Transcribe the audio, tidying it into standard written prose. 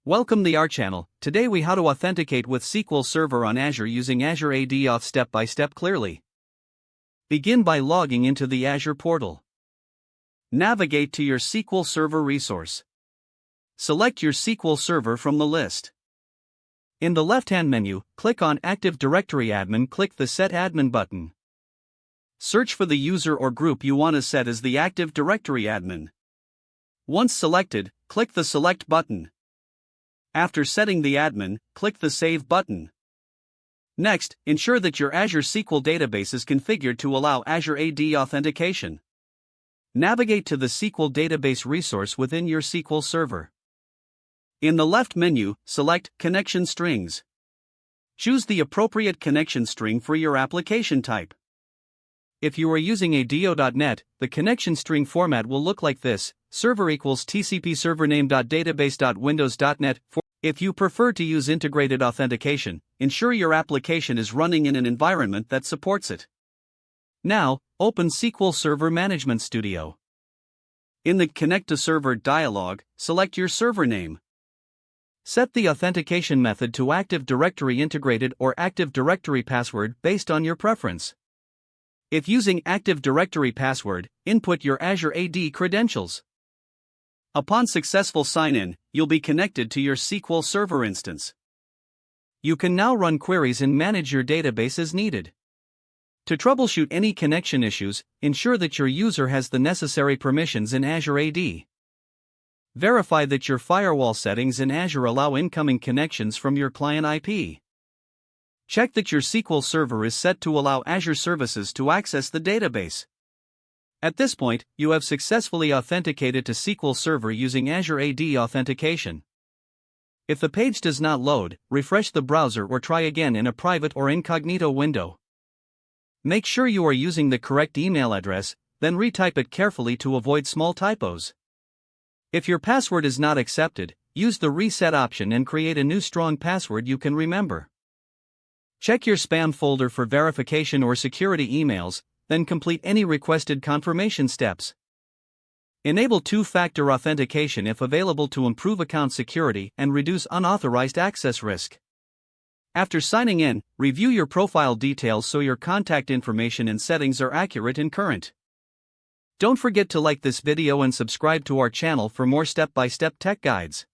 Welcome to our channel. Today we how to authenticate with SQL Server on Azure using Azure AD auth step by step clearly. Begin by logging into the Azure portal. Navigate to your SQL Server resource. Select your SQL Server from the list. In the left-hand menu, click on Active Directory Admin. Click the Set Admin button. Search for the user or group you want to set as the Active Directory Admin. Once selected, click the Select button. After setting the admin, click the Save button. Next, ensure that your Azure SQL database is configured to allow Azure AD authentication. Navigate to the SQL database resource within your SQL Server. In the left menu, select Connection Strings. Choose the appropriate connection string for your application type. If you are using ADO.NET, the connection string format will look like this: server equals TCP server name.database.windows.net. If you prefer to use integrated authentication, ensure your application is running in an environment that supports it. Now, open SQL Server Management Studio. In the Connect to Server dialog, select your server name. Set the authentication method to Active Directory Integrated or Active Directory Password based on your preference. If using Active Directory Password, input your Azure AD credentials. Upon successful sign-in, you'll be connected to your SQL Server instance. You can now run queries and manage your database as needed. To troubleshoot any connection issues, ensure that your user has the necessary permissions in Azure AD. Verify that your firewall settings in Azure allow incoming connections from your client IP. Check that your SQL Server is set to allow Azure services to access the database. At this point, you have successfully authenticated to SQL Server using Azure AD authentication. If the page does not load, refresh the browser or try again in a private or incognito window. Make sure you are using the correct email address, then retype it carefully to avoid small typos. If your password is not accepted, use the reset option and create a new strong password you can remember. Check your spam folder for verification or security emails, then complete any requested confirmation steps. Enable two-factor authentication if available to improve account security and reduce unauthorized access risk. After signing in, review your profile details so your contact information and settings are accurate and current. Don't forget to like this video and subscribe to our channel for more step-by-step tech guides.